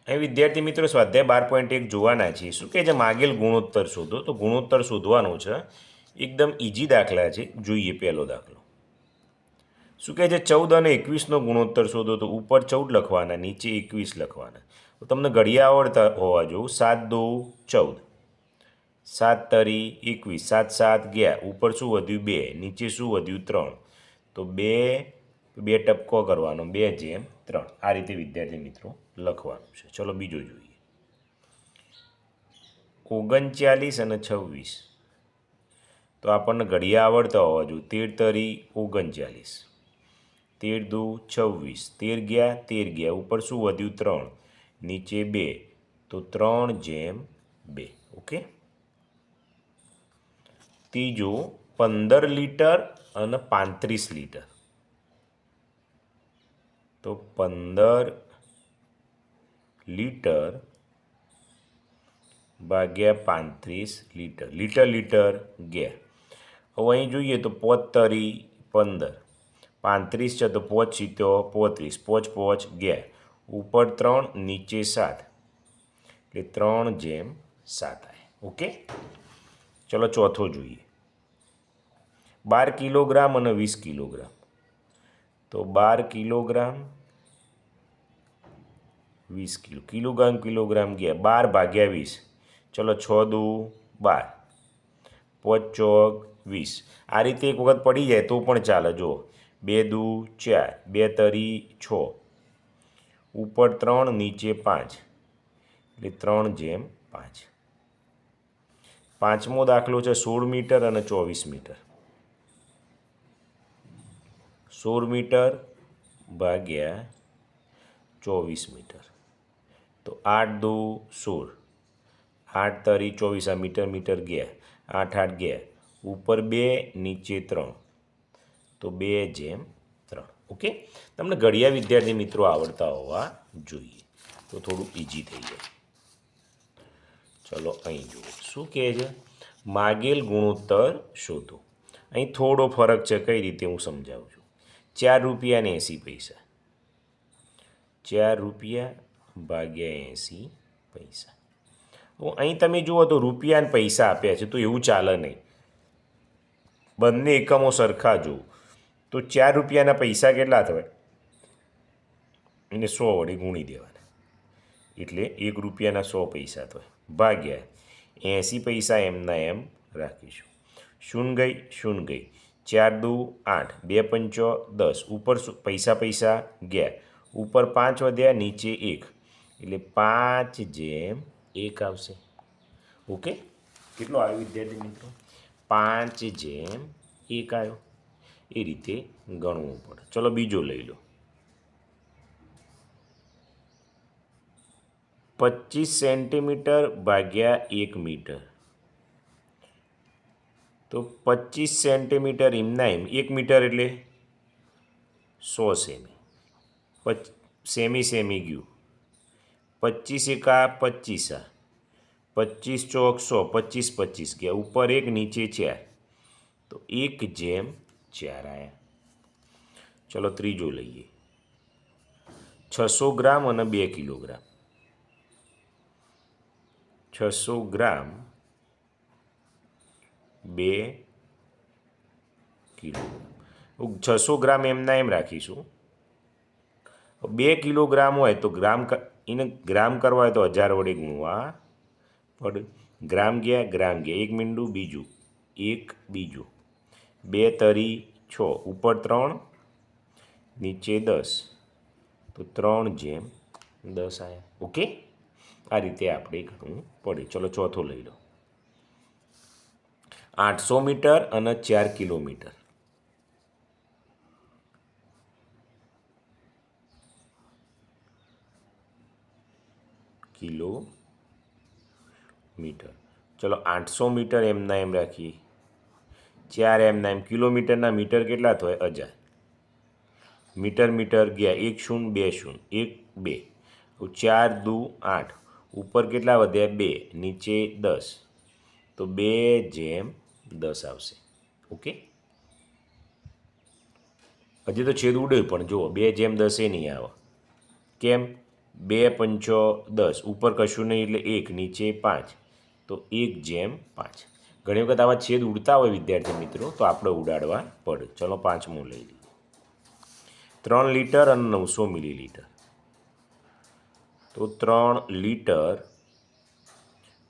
અહીં વિદ્યાર્થી મિત્રો સ્વાધ્યાય 12.1 જોવાના છીએ. શું કહે છે? માગેલ ગુણોત્તર શોધો. તો ગુણોત્તર શોધવાનું છે. એકદમ ઇઝી દાખલા છે. જોઈએ પહેલો દાખલો. શું કહે છે? 14 અને 21નો ગુણોત્તર શોધો. તો ઉપર 14 લખવાના, નીચે 21 લખવાના. તો તમને ઘડિયા આવડતા હોવા જોઈએ. 7 દો 14, 7 તરી 21, 7 7 ગયા. ઉપર શું વધ્યું? 2. નીચે શું વધ્યું? 3. તો 2 ટપકો કરવાનો, 2/3. આ રીતે વિદ્યાર્થી મિત્રો લખવાનું છે. ચલો બીજો જોઈએ. 39 અને 26. તો આપણને ઘડિયા આવડતા હોવા જોઈએ. 13 તરી 39, 13 દુ 26, 13 ગયા 13 ગયા. ઉપર શું વધ્યું? 3. નીચે 2. તો 3/2. ઓકે. ત્રીજો 15 લીટર અને 35 લીટર. તો 15 લીટર ભાગ્યા 35 લીટર. લીટર ગયા. હવે અહીં જોઈએ તો 5 તરી 15, 35 છે તો 5 સીતો 35, 5 ગયા. ઉપર 3, નીચે 7, એટલે 3/7 આવે. ઓકે. ચલો ચોથો જોઈએ. 12 કિલોગ્રામ અને 20 કિલોગ્રામ. તો 12 કિલોગ્રામ 20 કિલો. કિલોગ્રામ ગયા. 12 ભાગ્યા 20. ચલો 6 દુ 12, 5 ચોક 20. આ રીતે એક વખત પડી જાય તો પણ ચાલે. જો 2 દુ 4, 2 તરી 6, ઉપર 3, નીચે 5, એટલે 3/5. પાંચમો દાખલો છે 16 મીટર અને 24 મીટર. 16 મીટર ભાગ્યા 24 મીટર. તો 8 દુ 16, 8 તરી 24. આ મીટર ગયા. 8 8 ગયા. ઉપર 2, નીચે 3, તો 2/3. ઓકે. તમને ઘડિયા વિદ્યાર્થી મિત્રો આવડતા હોવા જોઈએ. તો થોડું ઇઝી થઈ જાય. ચલો અહીં જુઓ. શું કહે છે? માગેલ ગુણોત્તર શોધો. અહીં થોડો ફરક છે. કઈ રીતે હું સમજાવું છું. 4 રૂપિયા ને 80 પૈસા. 4 રૂપિયા ભાગ્યા 80 પૈસા. તો અહીં તમે જુઓ તો રૂપિયા અને પૈસા આપ્યા છે. તો એવું ચાલે નહીં. બંને એકમો સરખા જુઓ. તો 4 રૂપિયાના પૈસા કેટલા થવાય? એને 100 વડે ગુણી દેવાના. એટલે 1 રૂપિયાના 100 પૈસા થાય. ભાગ્યા 80 પૈસા એમના એમ રાખીશું. શૂન ગઈ. 4 દુ 8, 2 પંચો 10. ઉપર પૈસા ગયા. ઉપર 5 વધ્યા, નીચે 1, એટલે 5/1 આવશે. ઓકે. કેટલો આવ્યો વિદ્યાર્થી મિત્રો? 5/1 આવ્યો. એ રીતે ગણવું પડે. ચલો બીજો લઈ લો. 25 સેન્ટીમીટર ભાગ્યા 1 મીટર. તો 25 સેન્ટીમીટર એમના એમ. 1 મીટર એટલે 100 સેમી. સેમી ગયું. 25 એકા 25, 25 ચોક 100, 25 ગયા. ઉપર 1, નીચે 4, તો 1/4 આવ્યા. ચલો ત્રીજો લઈએ. 600 ગ્રામ અને 2 કિલોગ્રામ. 600 ગ્રામ 2 કિલોગ્રામ. 600 ગ્રામ એમના એમ રાખીશું. 2 કિલોગ્રામ હોય તો એને ગ્રામ કરવા હોય તો 1000 વડે ગુણવા પડે. ગ્રામ ગયા. 1 મીંડું બીજું, 1 બીજું, 2 તરી 6, ઉપર 3, નીચે 10, તો 3/10 આવ્યા. ઓકે. આ રીતે આપણે ગણવું પડે. ચલો ચોથો લઈ લો. 800 મીટર અને 4 કિલોમીટર. કિલોમીટર. ચલો 800 મીટર એમના એમ રાખીએ. 4 એમના એમ. કિલોમીટરના મીટર કેટલા થાય? 1000. મીટર ગયા. 1 0 2 0, 1 2. 4 દુ 8. ઉપર કેટલા વધ્યા? 2, નીચે 10, તો 2/10 આવશે. ઓકે. હજી તો છેદ ઉડે પણ જુઓ 2/10 એ નહીં આવે. કેમ? 2 પંચો 10, ઉપર કશું નહીં એટલે 1, નીચે 5, તો 1/5. ઘણી વખત આવા છેદ ઉડતા હોય વિદ્યાર્થી મિત્રો, તો આપણે ઉડાડવા પડે. ચલો પાંચમું લઈ લઈએ. 3 લીટર અને 900 મિલીલીટર. તો 3 લીટર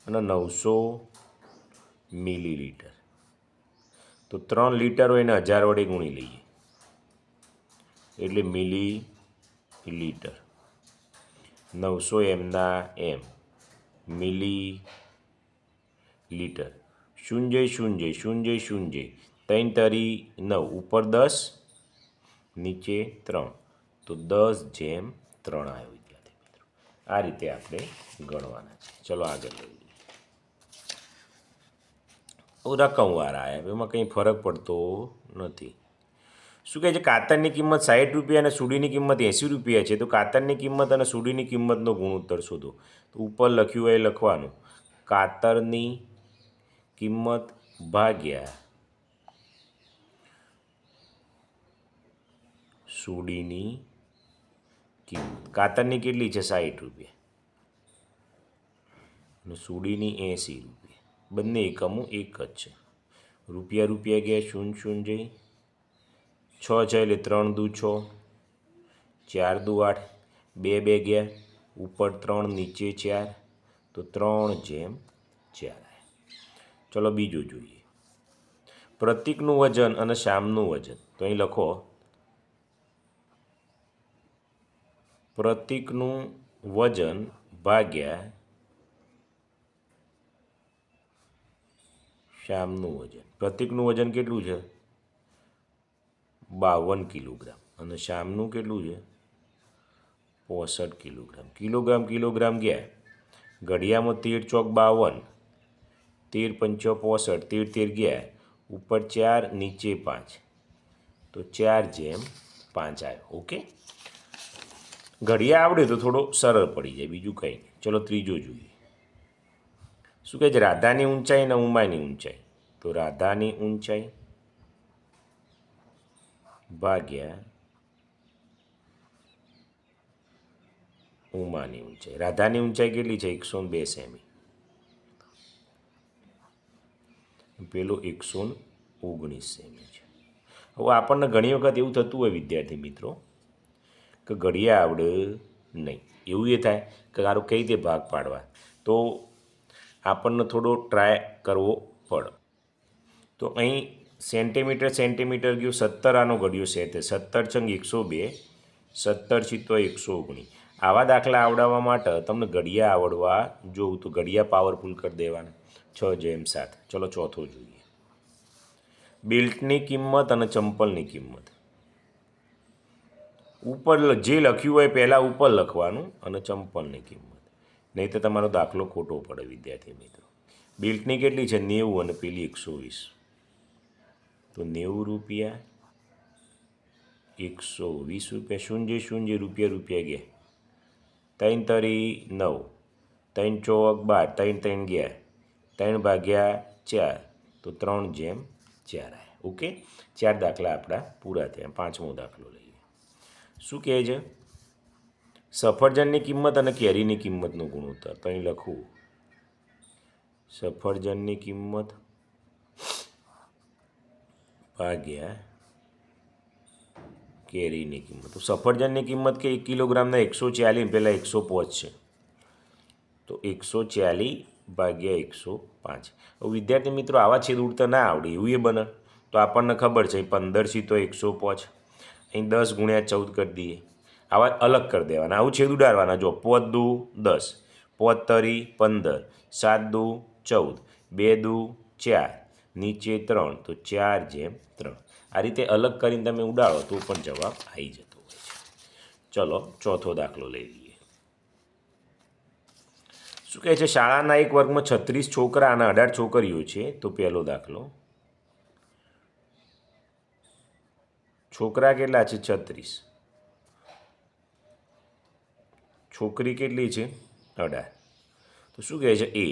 અને 900 મિલીલીટર. તો 3 લીટર હોય એને 1000 વડે ગુણી લઈએ એટલે મિલીલીટર. 900 એમના એમ, મિલીલીટર. શૂન્ય શૂન્ય શૂન્ય શૂન્ય, 3 તરી 9, ઉપર 10, નીચે 3, તો 10/3 આવ્યો વિદ્યાર્થી મિત્રો. આ રીતે આપણે ગણવાના છે. ચલો આગળ લઈ લઈએ. રકમવાળા આવ્યા, એમાં કંઈ ફરક પડતો નથી. શું કહે છે? કાતરની કિંમત 60 રૂપિયા અને સુડીની કિંમત 80 રૂપિયા છે. તો કાતરની કિંમત અને સુડીની કિંમતનો ગુણોત્તર શોધો. તો ઉપર લખ્યું હોય એ લખવાનું, કાતરની કિંમત ભાગ્યા સુડીની કિંમત. કાતરની કેટલી છે? 60 રૂપિયા અને સુડીની 80 રૂપિયા. બંને એકમો એક જ છે. રૂપિયા રૂપિયા ગયા, શૂન્ય શૂન્ય જઈ, 6 છે એટલે 3 દુ 6, 4 દુ 8, 2 2 ગયા, ઉપર 3, નીચે 4, તો 3/4. ચલો બીજું જોઈએ. પ્રતીકનું વજન અને શ્યામનું વજન. તો અહીં લખો, પ્રતીકનું વજન ભાગ્યા શ્યામનું વજન. પ્રતીકનું વજન કેટલું છે? 52 કિલોગ્રામ. અને શ્યામનું કેટલું છે? 65 કિલોગ્રામ. કિલોગ્રામ કિલોગ્રામ ગયા. ઘડિયામાં 13 ચોક 52, 13 પંચો 65, 13 13 ગયા, ઉપર 4, નીચે 5, તો 4/5 આવ્યો. ઓકે, ઘડિયા આવડે તો થોડો સરળ પડી જાય, બીજું કંઈ નહીં. ચલો ત્રીજો જોઈએ. શું કહે છે? રાધાની ઊંચાઈ અને ઉમાની ઊંચાઈ. તો રાધાની ઊંચાઈ ભાગ્યા ઉમાની ઊંચાઈ. રાધાની ઊંચાઈ કેટલી છે? 102 સેમી. પેલો 119 સેમી છે. હવે આપણને ઘણી વખત એવું થતું હોય વિદ્યાર્થી મિત્રો કે ઘડિયા આવડે નહીં. એવું એ થાય કે સારું કઈ રીતે ભાગ પાડવા, તો આપણને થોડો ટ્રાય કરવો પડે. તો અહીં સેન્ટીમીટર સેન્ટીમીટર ગયું, 17 આનો ઘડિયો છે, તે 17 × 102, 17 × 119. આવા દાખલા આવડાવવા માટે તમને ઘડિયા આવડવા જોવું, તો ઘડિયા પાવરફુલ કરી દેવાના. 6/7. ચલો ચોથો જોઈએ. બેલ્ટની કિંમત અને ચંપલની કિંમત. ઉપર જે લખ્યું હોય પહેલાં ઉપર લખવાનું અને ચંપલની કિંમત, નહીં તો તમારો દાખલો ખોટો પડે વિદ્યાર્થી મિત્રો. બેલ્ટની કેટલી છે? 90 અને પેલી 120. તો 90 રૂપિયા, 120 રૂપિયા. શૂન્ય શૂન્ય રૂપિયા રૂપિયા ગયા. 3 તરી 9, 3 ચોક 12, 3 3 ગયા, 3/4, તો 3/4 આવ્યા. ઓકે, 4 દાખલા આપણા પૂરા થયા. પાંચમો દાખલો લઈએ. શું કહે છે? સફરજનની કિંમત અને કેરીની કિંમતનો ગુણોત્તર. તો અહીં લખવું, સફરજનની કિંમત ભાગ્યા કેરીની કિંમત. તો સફરજનની કિંમત કે 1 કિલોગ્રામના 140, પહેલાં 105 છે, તો 140/105. હવે વિદ્યાર્થી મિત્રો આવા છેદ ઉડતા ના આવડે એવું એ બને, તો આપણને ખબર છે 15 છે તો 105, અહીં 10 × 14 કરી દઈએ. આવા અલગ કરી દેવાના, આવું છેદ ઉડાડવાના. જો 5 દુ 10, 5 તરી 15, 7 દુ 14, 2 દુ 4, નીચે 3, તો 4/3. આ રીતે અલગ કરીને તમે ઉડાડો તો પણ જવાબ આવી જતો હોય છે. ચલો ચોથો દાખલો લઈ લઈએ. શું કહે છે? શાળાના એક વર્ગમાં 36 છોકરા અને 18 છોકરીઓ છે. તો પહેલો દાખલો, છોકરા કેટલા છે? 36, છોકરી કેટલી છે? 18. તો શું કહે છે? એ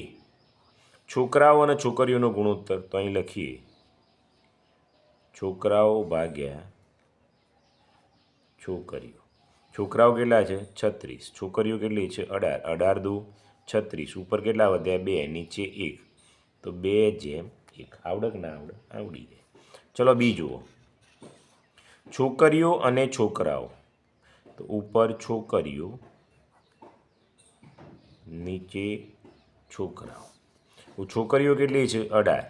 છોકરાઓ અને છોકરીઓનો ગુણોત્તર. તો અહીં લખીએ, છોકરાઓ ભાગ્યા છોકરીઓ. છોકરાઓ કેટલા છે 36, છોકરીઓ કેટલી છે 18, 18 દુ 36, ઉપર કેટલા વધ્યા 2, નીચે 1, તો 2/1. આવડે કે ના આવડે? આવડી જાય. ચલો બી જુઓ. છોકરીઓ અને છોકરાઓ, તો ઉપર છોકરીઓ, નીચે છોકરાઓ. છોકરીઓ કેટલી છે 18,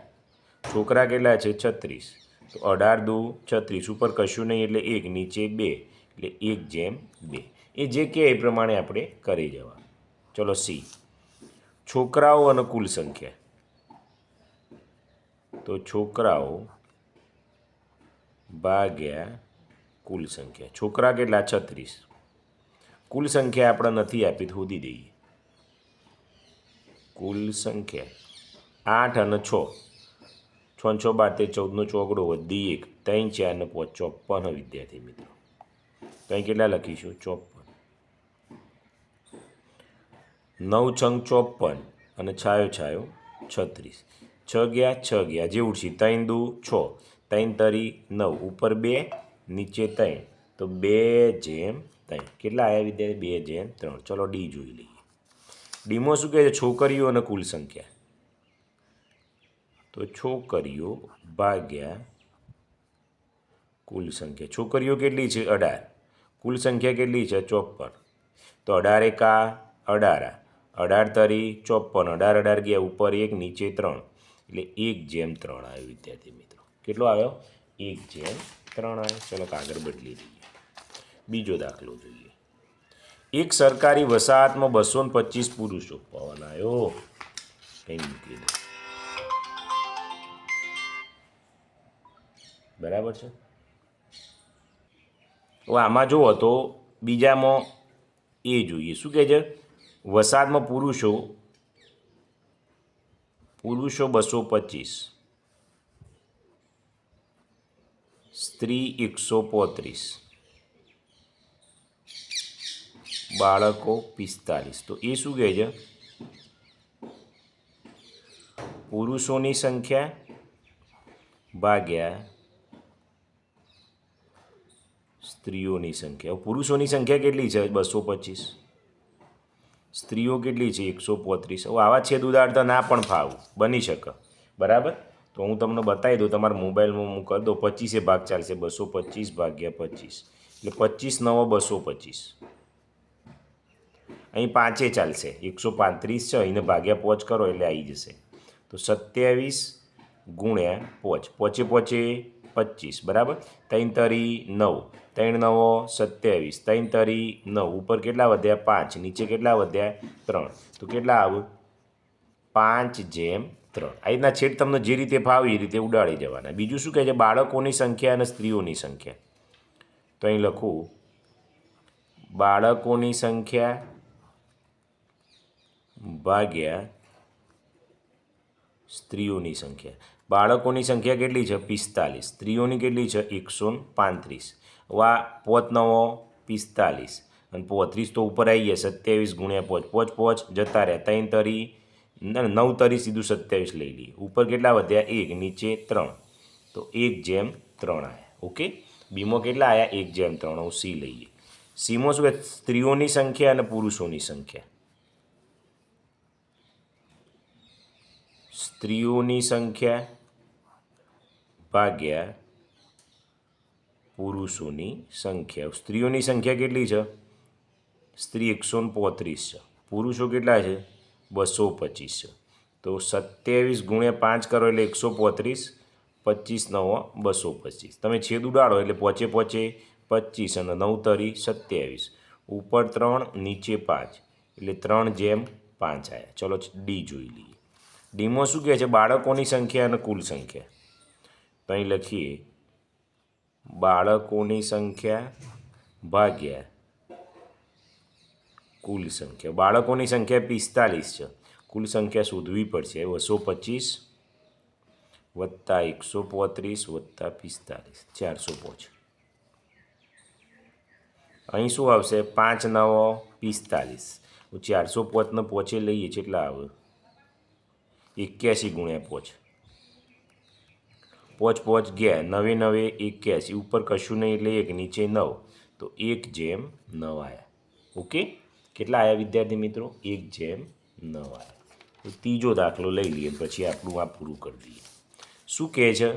છોકરા કેટલા છે 36, તો 18 દુ 36, ઉપર કશું નહીં એટલે 1, નીચે 2, એટલે 1/2. એ જે કહે એ પ્રમાણે આપણે કરી જવા. ચલો સી. છોકરાઓ અને કુલ સંખ્યા, તો છોકરાઓ ભાગ્યા કુલ સંખ્યા. છોકરા કેટલા 36, કુલ સંખ્યા આપણે નથી આપી, શોધી દઈએ. કુલ સંખ્યા 8 અને 6, 6 6 12 14 નો ચોગડો વધી 1, 3 4 ને 5 54. વિદ્યાર્થી મિત્રો તો અહીં કેટલા લખીશું 54, 9 છંગ 54 અને છાયો છાયો 36, 6 ગયા 6 ગયા, જે ઉડશે 3 દુ 6, 3 તરી 9, ઉપર 2, નીચે 3, તો 2/3. કેટલા આવ્યા વિદ્યાર્થી 2/3. ચલો ડી જોઈ લઈએ. ડીમાં શું કહે છે? છોકરીઓ અને કુલ સંખ્યા, તો છોકરીઓ ભાગ્યા કુલ સંખ્યા. છોકરીઓ કેટલી છે 18, કુલ સંખ્યા કેટલી છે 54, તો 18 એકા 18, 18 તરી 54, 18 18 ગયા, ઉપર 1, નીચે 3, એટલે 1/3 આવ્યો વિદ્યાર્થી મિત્રો. કેટલો આવ્યો? 1/3 આવ્યો. ચલો કાગળ બદલી દઈએ. બીજો દાખલો જોઈએ. એક સરકારી વસાહતમાં 225 પુરુષો. પવન આવ્યો, કંઈ મૂકી દો. બરાબર છે. હવે આમાં જુઓ તો બીજામાં એ જોઈએ. શું કહે છે? વસાહતમાં પુરુષો 225, સ્ત્રી 135, બાળકો 45. તો એ શું કહે છે? પુરુષોની સંખ્યા ભાગ્યા સ્ત્રીઓની સંખ્યા. પુરુષોની સંખ્યા કેટલી છે 225, સ્ત્રીઓ કેટલી છે 135. હવે આવા છેદ ઉદાહરતા ના પણ ફાવું, બની શકે. બરાબર, તો હું તમને બતાવી દઉં. તમારા મોબાઈલમાં હું કરી દઉં. 25 ભાગ ચાલશે, 225 ભાગ્યા 25, એટલે 25 9 225. અહીં 5 ચાલશે, 135 છે, અહીંને ભાગ્યા 5 કરો એટલે આવી જશે. તો 27 ગુણ્યા 5, 5 25. બરાબર, 3 તરી 9, 3 9 27, 3 તરી 9, ઉપર કેટલા વધ્યા 5, નીચે કેટલા વધ્યા 3, તો કેટલા આવું 5/3. આ રીતના છેદ તમને જે રીતે ફાવે એ રીતે ઉડાડી જવાના. બીજું શું કહે છે? બાળકોની સંખ્યા અને સ્ત્રીઓની સંખ્યા. તો અહીં લખું બાળકોની સંખ્યા ભાગ્યા સ્ત્રીઓની સંખ્યા. બાળકોની સંખ્યા કેટલી છે 45, સ્ત્રીઓની કેટલી છે 135. વા 5 9 45 અને 35 તો ઉપર આવી ગયા. 27 ગુણ્યા 5, 5 5 જતા રહ્યા, 3 તરી 9 તરી સીધું 27 લઈ લઈએ. ઉપર કેટલા વધ્યા 1, નીચે 3, તો 1/3 આવ્યા. ઓકે, બીમાં કેટલા આવ્યા 1/3. હું સી લઈએ. સીમાં શું કહે? સ્ત્રીઓની સંખ્યા અને પુરુષોની સંખ્યા. સ્ત્રીઓની સંખ્યા ભાગ્યા પુરુષોની સંખ્યા. સ્ત્રીઓની સંખ્યા કેટલી છે? સ્ત્રી 135 છે, પુરુષો કેટલા છે 225 છે. તો 27 ગુણ્યા 5 કરો એટલે 135, 25 9 225. તમે છેદ ઉડાડો એટલે 5 5 25 અને 9 તરી 27, ઉપર 3, નીચે 5, એટલે 3/5 આવ્યા. ચલો ડી જોઈ લઈએ. ડીમાં શું કહે છે? બાળકોની સંખ્યા અને કુલ સંખ્યા. તો અહીં લખીએ બાળકોની સંખ્યા ભાગ્યા કુલ સંખ્યા. બાળકોની સંખ્યા 45 છે, કુલ સંખ્યા શોધવી પડશે. 225 વત્તા 135 વત્તા 45, 405. અહીં શું આવશે? 5 9 45. 405 ને પોચે લઈએ કેટલા આવે? 81 ગુણ્યા 5, 5 5 ગયા, 9 9 81, ઉપર કશું નહીં એટલે 1, નીચે 9, તો 1/9 આવ્યા. ઓકે, કેટલા આવ્યા વિદ્યાર્થી મિત્રો? 1/9 આવ્યા. તો ત્રીજો દાખલો લઈ લઈએ પછી આપણું આ પૂરું કરી દઈએ. શું કહે છે?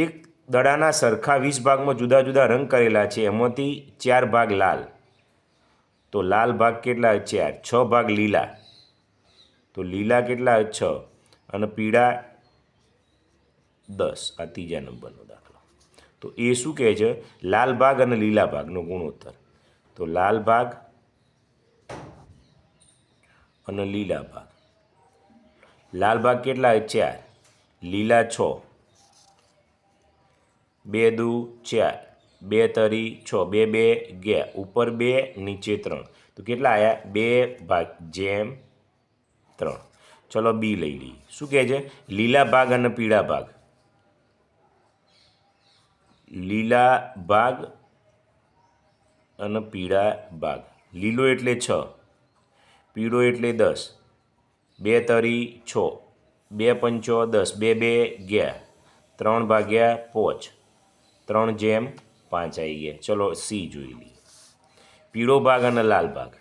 એક દડાના સરખા 20 ભાગમાં જુદા જુદા રંગ કરેલા છે, એમાંથી 4 ભાગ લાલ. તો લાલ ભાગ કેટલા? 4. 6 ભાગ લીલા. તો લીલા કેટલા? 6. અને પીળા 10. આ ત્રીજા નંબરનો દાખલો. તો એ શું કહે છે? લાલ ભાગ અને લીલા ભાગનો ગુણોત્તર. તો લાલ ભાગ અને લીલા ભાગ. લાલ ભાગ કેટલા? 4. લીલા 6. 2 દુ 4. 2 તરી 6. 2 2 ગયા. ઉપર 2 નીચે 3. તો કેટલા આવ્યા? 2/3. ચલો બી લઈ લઈએ. શું કહે છે? લીલા ભાગ અને પીળા ભાગ. લીલા ભાગ અને પીળા ભાગ. લીલો એટલે 6. પીળો એટલે 10. 2 તરી 6. 2 પંચો 10. 2 2 ગયા. 3/5. 3/5 આવી ગયા. ચલો સી જોઈ લઈએ. પીળો ભાગ અને લાલ ભાગ.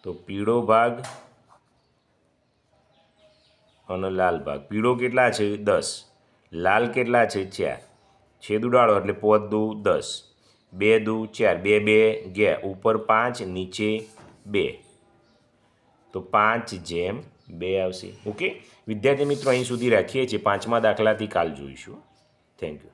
તો પીળો ભાગ અને લાલ ભાગ. પીળો કેટલા છે? 10. લાલ કેટલા છે? 4. છેદ ઉડાડો એટલે 5 દુ 10. 2 દુ 4. 2 2 ગયા. ઉપર 5 નીચે 2. તો 5/2 આવશે. ઓકે વિદ્યાર્થી મિત્રો, અહીં સુધી રાખીએ છીએ. 5મા દાખલાથી કાલ જોઈશું. Thank you.